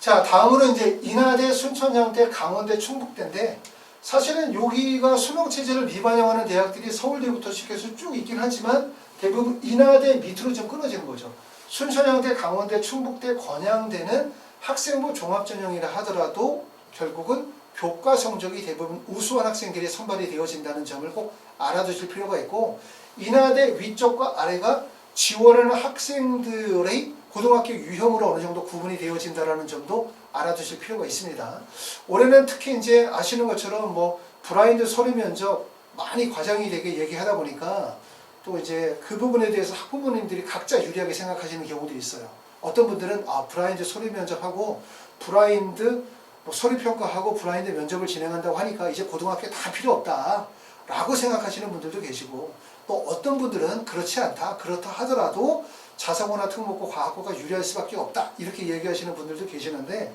자, 다음으로 이제 인하대, 순천향대, 강원대, 충북대인데, 사실은 여기가 수능 체제를 미반영하는 대학들이 서울대부터 시작해서 쭉 있긴 하지만 대부분 인하대 밑으로 좀 끊어지는 거죠. 순천향대, 강원대, 충북대, 건양대는 학생부 종합전형이라 하더라도 결국은 교과 성적이 대부분 우수한 학생들이 선발이 되어진다는 점을 꼭 알아두실 필요가 있고, 인하대 위쪽과 아래가 지원하는 학생들의 고등학교 유형으로 어느 정도 구분이 되어진다는 점도 알아두실 필요가 있습니다. 올해는 특히 이제 아시는 것처럼 뭐 브라인드 서류 면접 많이 과장이 되게 얘기하다 보니까 또 이제 그 부분에 대해서 학부모님들이 각자 유리하게 생각하시는 경우도 있어요. 어떤 분들은 브라인드 서류 면접하고 브라인드 서류 평가하고 브라인드 면접을 진행한다고 하니까 이제 고등학교에 다 필요 없다 라고 생각하시는 분들도 계시고, 또 어떤 분들은 그렇지 않다, 그렇다 하더라도 자사고나 특목고, 과학고가 유리할 수밖에 없다 이렇게 얘기하시는 분들도 계시는데,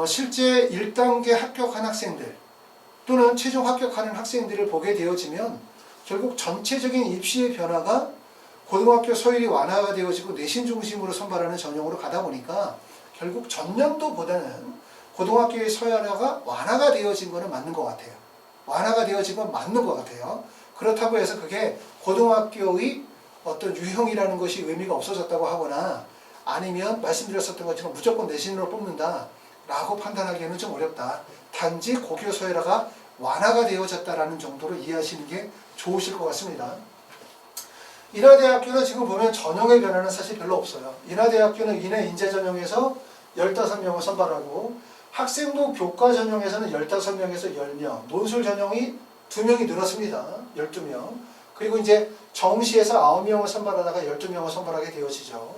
실제 1단계 합격한 학생들 또는 최종 합격하는 학생들을 보게 되어지면 결국 전체적인 입시의 변화가 고등학교 서열이 완화가 되어지고 내신 중심으로 선발하는 전형으로 가다 보니까 결국 전년도보다는 고등학교의 서열화가 완화가 되어진 것은 맞는 것 같아요. 완화가 되어진 건 맞는 것 같아요. 그렇다고 해서 그게 고등학교의 어떤 유형이라는 것이 의미가 없어졌다고 하거나 아니면 말씀드렸었던 것처럼 무조건 내신으로 뽑는다 라고 판단하기에는 좀 어렵다. 단지 고교 서열화가 완화가 되어졌다라는 정도로 이해하시는 게 좋으실 것 같습니다. 인하대학교는 지금 보면 전형의 변화는 사실 별로 없어요. 인하대학교는 인해 인재 전형에서 15명을 선발하고 학생부 교과 전형에서는 15명에서 10명, 논술 전형이 2명이 늘었습니다. 12명. 그리고 이제 정시에서 9명을 선발하다가 12명을 선발하게 되어지죠.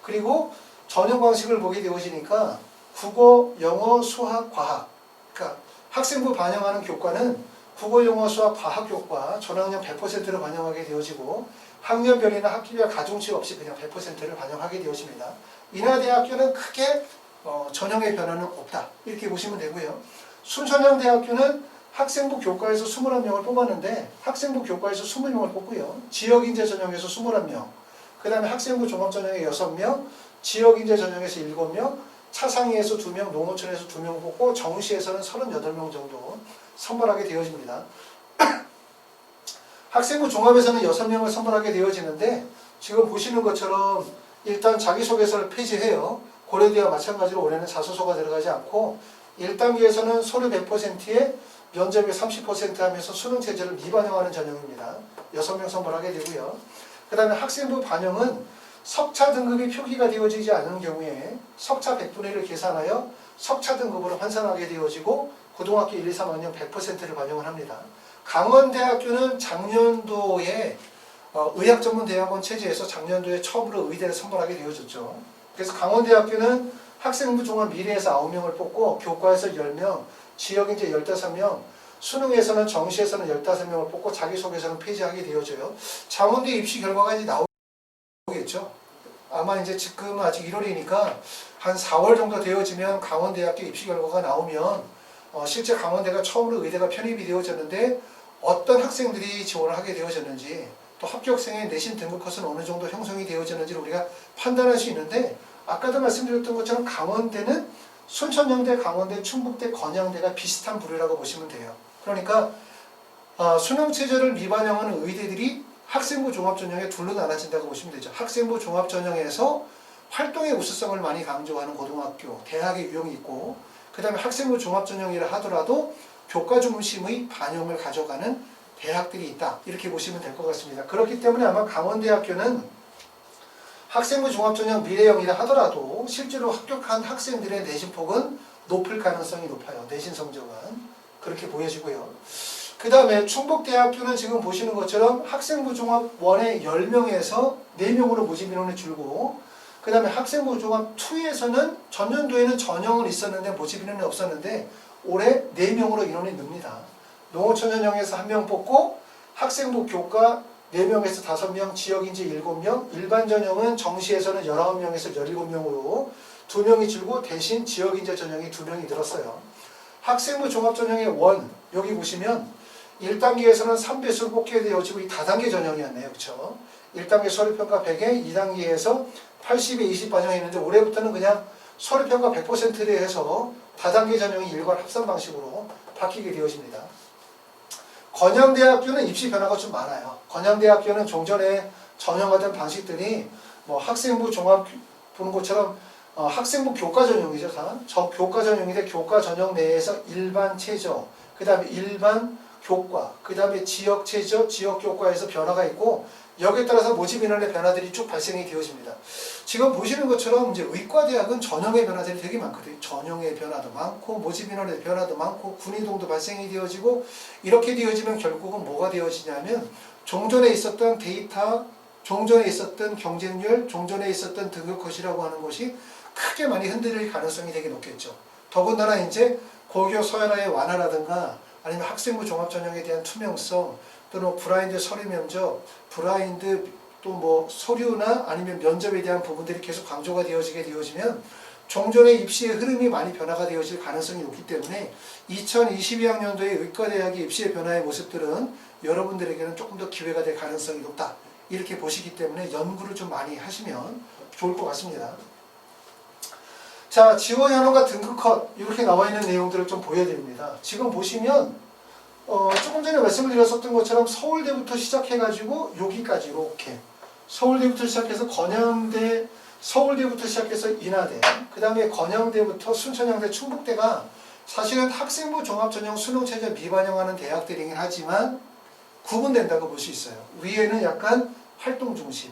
그리고 전형 방식을 보게 되어지니까 국어, 영어, 수학, 과학. 그러니까 학생부 반영하는 교과는 국어, 영어, 수학, 과학 교과 전학년 100%를 반영하게 되어지고 학년별이나 학기별 가중치 없이 그냥 100%를 반영하게 되어집니다. 인하대학교는 크게 전형의 변화는 없다. 이렇게 보시면 되고요. 순천향대학교는 학생부 교과에서 21명을 뽑았는데 학생부 교과에서 20명을 뽑고요. 지역인재 전형에서 21명, 그 다음에 학생부 종합전형에 6명, 지역인재 전형에서 7명, 차상위에서 2명, 농어촌에서 2명 뽑고 정시에서는 38명 정도 선발하게 되어집니다. 학생부 종합에서는 6명을 선발하게 되어지는데 지금 보시는 것처럼 일단 자기소개서를 폐지해요. 고려대와 마찬가지로 올해는 자소서가 들어가지 않고 1단계에서는 서류 100%에 면접에 30% 하면서 수능 체제를 미반영하는 전형입니다. 6명 선발하게 되고요. 그 다음에 학생부 반영은 석차 등급이 표기가 되어지지 않은 경우에 석차 100분의 1을 계산하여 석차 등급으로 환산하게 되어지고 고등학교 1, 2, 3학년 100%를 반영을 합니다. 강원대학교는 작년도에 의학전문대학원 체제에서 작년도에 처음으로 의대를 선발하게 되어졌죠. 그래서 강원대학교는 학생부 종합 미래에서 9명을 뽑고 교과에서 10명, 지역인재 15명, 수능에서는 정시에서는 15명을 뽑고 자기소개서는 폐지하게 되어져요. 장원대 입시 결과가 이제 나오겠죠. 아마 이제 지금 아직 1월이니까 한 4월 정도 되어지면 강원대학교 입시 결과가 나오면 실제 강원대가 처음으로 의대가 편입이 되어졌는데 어떤 학생들이 지원을 하게 되어졌는지 또 합격생의 내신 등급 컷은 어느 정도 형성이 되어졌는지를 우리가 판단할 수 있는데 아까도 말씀드렸던 것처럼 강원대는 순천향대, 강원대, 충북대, 건양대가 비슷한 부류라고 보시면 돼요. 그러니까 수능 체제를 미반영하는 의대들이 학생부 종합전형에 둘로 나눠진다고 보시면 되죠. 학생부 종합전형에서 활동의 우수성을 많이 강조하는 고등학교, 대학의 유형이 있고 그 다음에 학생부 종합전형이라 하더라도 교과 중심의 반영을 가져가는 대학들이 있다. 이렇게 보시면 될 것 같습니다. 그렇기 때문에 아마 강원대학교는 학생부 종합전형 미래형이라 하더라도 실제로 합격한 학생들의 내신폭은 높을 가능성이 높아요. 내신 성적은. 그렇게 보여지고요. 그 다음에 충북대학교는 지금 보시는 것처럼 학생부 종합 1에 10명에서 4명으로 모집 인원이 줄고 그 다음에 학생부 종합 2에서는 전년도에는 전형은 있었는데 모집 인원이 없었는데 올해 4명으로 인원이 늡니다. 농어촌 전형에서 1명 뽑고 학생부 교과 4명에서 5명, 지역인재 7명, 일반 전형은 정시에서는 19명에서 17명으로 2명이 줄고 대신 지역인재 전형이 2명이 늘었어요. 학생부 종합전형의 원, 여기 보시면 1단계에서는 3배수를 뽑게 되어지고 이 다단계 전형이었네요. 그렇죠? 1단계 서류평가 100에 2단계에서 80에 20 반영했는데 올해부터는 그냥 서류평가 100%를 해서 다단계 전형이 일괄 합산 방식으로 바뀌게 되어집니다. 건양대학교는 입시 변화가 좀 많아요. 건양대학교는 종전에 전형하던 방식들이 뭐 학생부 종합 보는 것처럼 학생부 교과 전형이죠. 교과 전형인데 교과 전형 내에서 일반 최저, 그 다음에 일반 교과, 그 다음에 지역 최저, 지역 교과에서 변화가 있고 여기에 따라서 모집 인원의 변화들이 쭉 발생이 되어집니다. 지금 보시는 것처럼 이제 의과대학은 전형의 변화들이 되게 많거든요. 전형의 변화도 많고 모집 인원의 변화도 많고 군이동도 발생이 되어지고 이렇게 되어지면 결국은 뭐가 되어지냐면 종전에 있었던 데이터, 종전에 있었던 경쟁률, 종전에 있었던 등급 컷이라고 하는 것이 크게 많이 흔들릴 가능성이 되게 높겠죠. 더군다나 이제 고교 서열화의 완화라든가 아니면 학생부 종합전형에 대한 투명성 또는 브라인드 서류 면접, 브라인드 또 뭐 서류나 아니면 면접에 대한 부분들이 계속 강조가 되어지면 종전의 입시의 흐름이 많이 변화가 되어질 가능성이 높기 때문에 2022학년도의 의과대학의 입시의 변화의 모습들은 여러분들에게는 조금 더 기회가 될 가능성이 높다. 이렇게 보시기 때문에 연구를 좀 많이 하시면 좋을 것 같습니다. 자, 지원 현황과 등급 컷 이렇게 나와 있는 내용들을 좀 보여드립니다. 지금 보시면 조금 전에 말씀을 드렸었던 것처럼 서울대부터 시작해가지고 여기까지 이렇게 서울대부터 시작해서 건양대, 서울대부터 시작해서 인하대, 그 다음에 건양대부터 순천향대, 충북대가 사실은 학생부 종합전형 수능체제 미반영하는 대학들이긴 하지만 구분된다고 볼 수 있어요. 위에는 약간 활동 중심,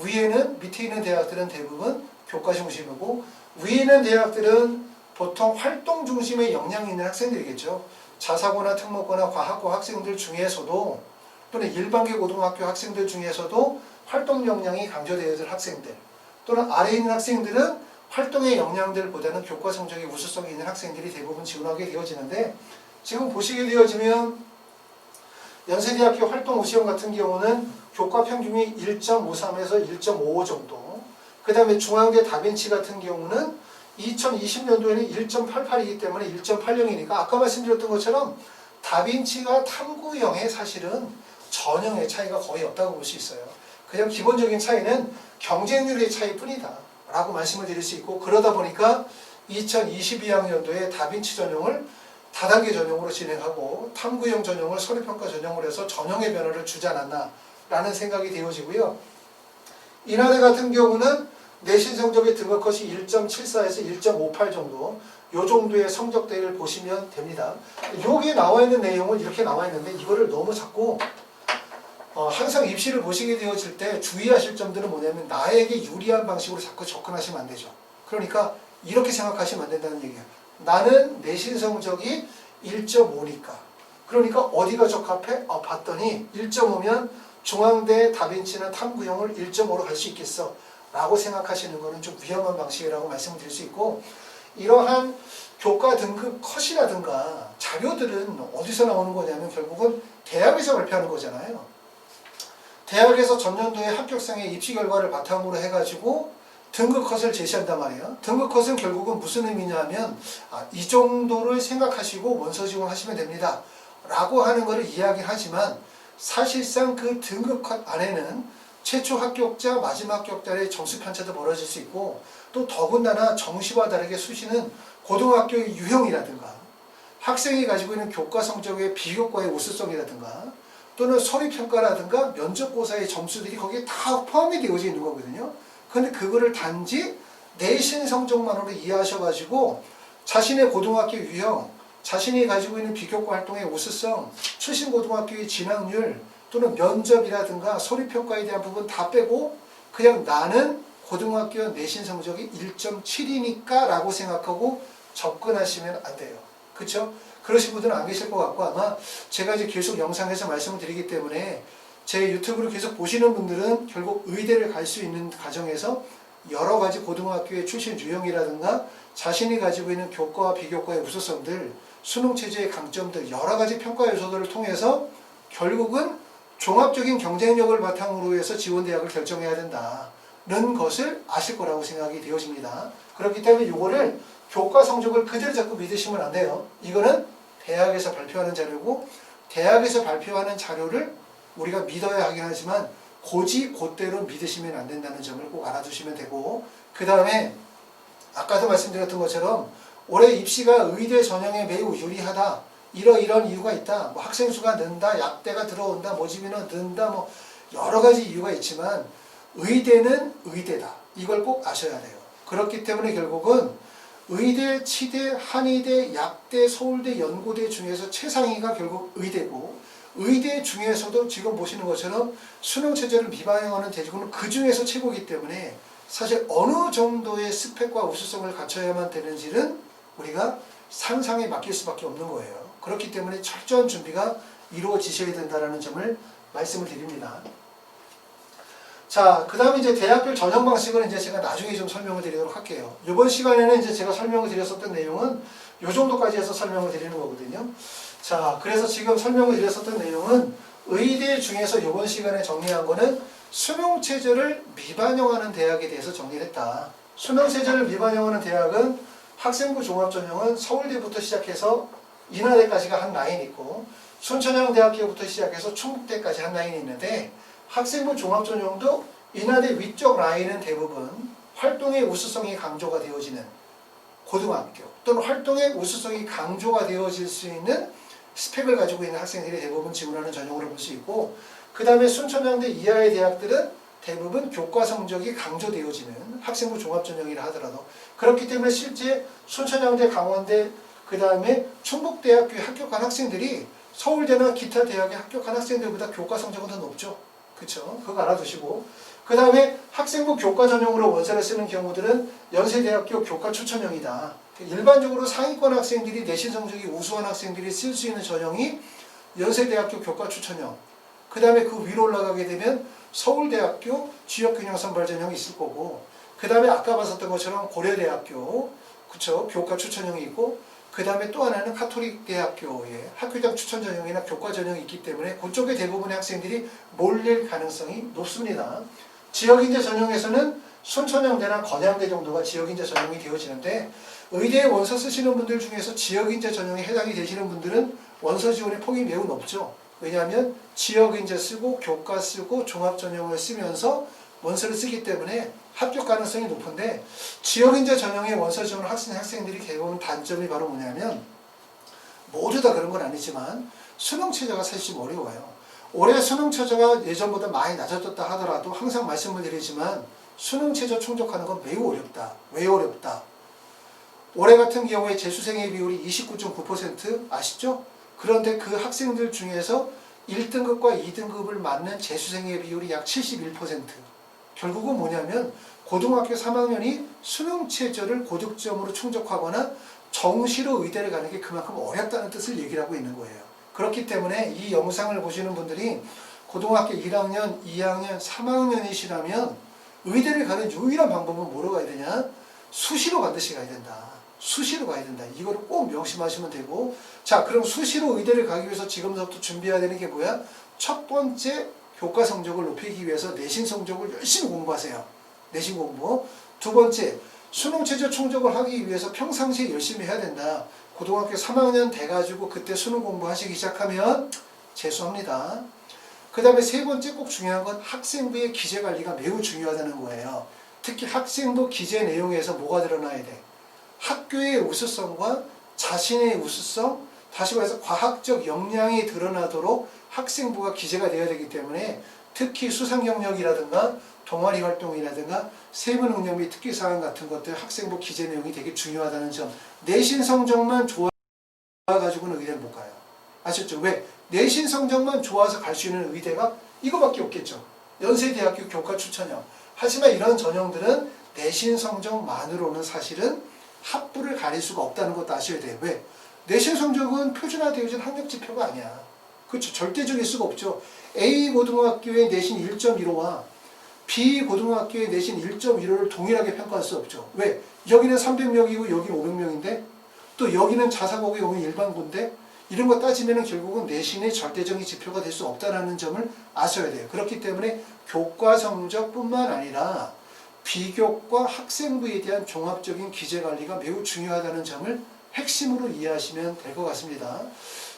위에는 밑에 있는 대학들은 대부분 교과 중심이고 위에 있는 대학들은 보통 활동 중심의 역량이 있는 학생들이겠죠. 자사고나 특목고나 과학고 학생들 중에서도 또는 일반계 고등학교 학생들 중에서도 활동 역량이 강조되어질 학생들 또는 아래에 있는 학생들은 활동의 역량들보다는 교과 성적의 우수성이 있는 학생들이 대부분 지원하게 되어지는데 지금 보시게 되어지면 연세대학교 활동 우수형 같은 경우는 교과 평균이 1.53에서 1.55 정도, 그 다음에 중앙대 다빈치 같은 경우는 2020년도에는 1.88이기 때문에 1.80이니까 아까 말씀드렸던 것처럼 다빈치가 탐구형의 사실은 전형의 차이가 거의 없다고 볼 수 있어요. 그냥 기본적인 차이는 경쟁률의 차이뿐이다 라고 말씀을 드릴 수 있고, 그러다 보니까 2022학년도에 다빈치 전형을 다단계 전형으로 진행하고 탐구형 전형을 서류평가 전형으로 해서 전형의 변화를 주지 않았나 라는 생각이 되어지고요. 인하대 같은 경우는 내신 성적의 등급컷이 1.74에서 1.58 정도, 요 정도의 성적대를 보시면 됩니다. 여기에 나와 있는 내용은 이렇게 나와 있는데 이거를 너무 자꾸 항상 입시를 보시게 되어질 때 주의하실 점들은 뭐냐면 나에게 유리한 방식으로 자꾸 접근하시면 안 되죠. 그러니까 이렇게 생각하시면 안 된다는 얘기예요. 나는 내신 성적이 1.5니까 그러니까 어디가 적합해? 봤더니 1.5면 중앙대 다빈치나 탐구형을 1.5로 갈 수 있겠어 라고 생각하시는 것은 좀 위험한 방식이라고 말씀을 드릴 수 있고, 이러한 교과 등급 컷이라든가 자료들은 어디서 나오는 거냐면 결국은 대학에서 발표하는 거잖아요. 대학에서 전년도에 합격생의 입시 결과를 바탕으로 해가지고 등급 컷을 제시한단 말이에요. 등급 컷은 결국은 무슨 의미냐 하면 이 정도를 생각하시고 원서 지원하시면 됩니다 라고 하는 것을 이야기하지만 사실상 그 등급 컷 안에는 최초 합격자, 마지막 합격자의 점수 편차도 벌어질 수 있고, 또 더군다나 정시와 다르게 수시는 고등학교의 유형이라든가 학생이 가지고 있는 교과 성적의 비교과의 우수성이라든가 또는 서류평가라든가 면접고사의 점수들이 거기에 다 포함이 되어져 있는 거거든요. 근데 그거를 단지 내신 성적만으로 이해하셔가지고 자신의 고등학교 유형, 자신이 가지고 있는 비교과 활동의 우수성, 출신 고등학교의 진학률 또는 면접이라든가 서류평가에 대한 부분 다 빼고 그냥 나는 고등학교 내신 성적이 1.7이니까 라고 생각하고 접근하시면 안 돼요. 그렇죠? 그러신 분들은 안 계실 것 같고, 아마 제가 이제 계속 영상에서 말씀을 드리기 때문에 제 유튜브를 계속 보시는 분들은 결국 의대를 갈 수 있는 과정에서 여러 가지 고등학교의 출신 유형이라든가 자신이 가지고 있는 교과와 비교과의 우수성들, 수능체제의 강점들, 여러 가지 평가 요소들을 통해서 결국은 종합적인 경쟁력을 바탕으로 해서 지원대학을 결정해야 된다는 것을 아실 거라고 생각이 되어집니다. 그렇기 때문에 이거를 교과 성적을 그대로 자꾸 믿으시면 안 돼요. 이거는 대학에서 발표하는 자료고 대학에서 발표하는 자료를 우리가 믿어야 하긴 하지만 곧대로 믿으시면 안 된다는 점을 꼭 알아두시면 되고, 그 다음에 아까도 말씀드렸던 것처럼 올해 입시가 의대 전형에 매우 유리하다, 이런 이유가 있다, 뭐 학생 수가 는다, 약대가 들어온다, 모집인원 는다, 뭐 여러 가지 이유가 있지만 의대는 의대다, 이걸 꼭 아셔야 돼요. 그렇기 때문에 결국은 의대, 치대, 한의대, 약대, 서울대, 연고대 중에서 최상위가 결국 의대고, 의대 중에서도 지금 보시는 것처럼 수능체제를 미반영하는 대학은 그 중에서 최고이기 때문에 사실 어느 정도의 스펙과 우수성을 갖춰야만 되는지는 우리가 상상에 맡길 수밖에 없는 거예요. 그렇기 때문에 철저한 준비가 이루어지셔야 된다는 점을 말씀을 드립니다. 자, 그 다음에 이제 대학별 전형 방식을 이제 제가 나중에 좀 설명을 드리도록 할게요. 이번 시간에는 이제 제가 설명을 드렸었던 내용은 이 정도까지 해서 설명을 드리는 거거든요. 자, 그래서 지금 설명을 드렸었던 내용은 의대 중에서 이번 시간에 정리한 거는 수능체제를 미반영하는 대학에 대해서 정리를 했다. 수능체제를 미반영하는 대학은 학생부 종합전형은 서울대부터 시작해서 인하대까지가 한 라인이 있고, 순천향대학교부터 시작해서 충북대까지 한 라인이 있는데, 학생부 종합전형도 인하대 위쪽 라인은 대부분 활동의 우수성이 강조가 되어지는 고등학교 또는 활동의 우수성이 강조가 되어질 수 있는 스펙을 가지고 있는 학생들이 대부분 지원하는 전형으로 볼 수 있고, 그 다음에 순천향대 이하의 대학들은 대부분 교과 성적이 강조되어지는 학생부 종합전형이라 하더라도, 그렇기 때문에 실제 순천향대, 강원대, 그 다음에 충북대학교에 합격한 학생들이 서울대나 기타 대학에 합격한 학생들보다 교과 성적은 더 높죠. 그쵸? 그거 알아두시고, 그 다음에 학생부 교과 전형으로 원서를 쓰는 경우들은 연세대학교 교과 추천형이다. 일반적으로 상위권 학생들이 내신 성적이 우수한 학생들이 쓸 수 있는 전형이 연세대학교 교과 추천형, 그 다음에 그 위로 올라가게 되면 서울대학교 지역균형 선발 전형이 있을 거고, 그 다음에 아까 봤었던 것처럼 고려대학교, 그쵸, 교과 추천형이 있고, 그 다음에 또 하나는 카톨릭 대학교의 학교장 추천 전형이나 교과 전형이 있기 때문에 그쪽에 대부분의 학생들이 몰릴 가능성이 높습니다. 지역인재 전형에서는 순천향대나 건양대 정도가 지역인재 전형이 되어지는데, 의대에 원서 쓰시는 분들 중에서 지역인재 전형에 해당이 되시는 분들은 원서 지원의 폭이 매우 높죠. 왜냐하면 지역인재 쓰고 교과 쓰고 종합전형을 쓰면서 원서를 쓰기 때문에 합격 가능성이 높은데, 지역인재 전형의 원서 지원 학생들이 대부분 단점이 바로 뭐냐면, 모두 다 그런 건 아니지만 수능 최저가 사실 좀 어려워요. 올해 수능 최저가 예전보다 많이 낮아졌다 하더라도 항상 말씀을 드리지만 수능 최저 충족하는 건 매우 어렵다. 왜 어렵다? 올해 같은 경우에 재수생의 비율이 29.9% 아시죠? 그런데 그 학생들 중에서 1등급과 2등급을 맞는 재수생의 비율이 약 71%. 결국은 뭐냐면 고등학교 3학년이 수능 최저를 고득점으로 충족하거나 정시로 의대를 가는 게 그만큼 어렵다는 뜻을 얘기를 하고 있는 거예요. 그렇기 때문에 이 영상을 보시는 분들이 고등학교 1학년, 2학년, 3학년이시라면 의대를 가는 유일한 방법은 뭐로 가야 되냐? 수시로 반드시 가야 된다. 수시로 가야 된다. 이걸 꼭 명심하시면 되고, 자, 그럼 수시로 의대를 가기 위해서 지금부터 준비해야 되는 게 뭐야? 첫 번째, 교과 성적을 높이기 위해서 내신 성적을 열심히 공부하세요. 내신 공부. 두 번째, 수능 최저 충족을 하기 위해서 평상시에 열심히 해야 된다. 고등학교 3학년 돼가지고 그때 수능 공부하시기 시작하면 재수합니다. 그 다음에 세 번째 꼭 중요한 건 학생부의 기재 관리가 매우 중요하다는 거예요. 특히 학생부 기재 내용에서 뭐가 드러나야 돼? 학교의 우수성과 자신의 우수성, 다시 말해서 과학적 역량이 드러나도록 학생부가 기재가 되어야 되기 때문에 특히 수상 경력이라든가 동아리 활동이라든가 세부 능력 및 특기 사항 같은 것들 학생부 기재 내용이 되게 중요하다는 점. 내신 성적만 좋아가지고는 의대를 못 가요. 아셨죠? 왜? 내신 성적만 좋아서 갈 수 있는 의대가 이거밖에 없겠죠. 연세대학교 교과 추천형. 하지만 이런 전형들은 내신 성적만으로는 사실은 합부를 가릴 수가 없다는 것도 아셔야 돼요. 왜? 내신 성적은 표준화되어진 학력 지표가 아니야. 그렇죠. 절대적일 수가 없죠. A 고등학교의 내신 1.15와 B 고등학교의 내신 1.15를 동일하게 평가할 수 없죠. 왜? 여기는 300명이고 여기는 500명인데 또 여기는 자사고고 여기는 일반고인데 이런 거 따지면 결국은 내신의 절대적인 지표가 될 수 없다는 점을 아셔야 돼요. 그렇기 때문에 교과 성적뿐만 아니라 비교과 학생부에 대한 종합적인 기재 관리가 매우 중요하다는 점을 핵심으로 이해하시면 될 것 같습니다.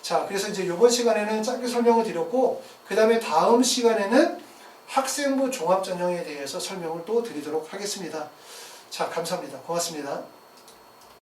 자, 그래서 이제 이번 시간에는 짧게 설명을 드렸고, 그 다음에 다음 시간에는 학생부 종합전형에 대해서 설명을 또 드리도록 하겠습니다. 자, 감사합니다. 고맙습니다.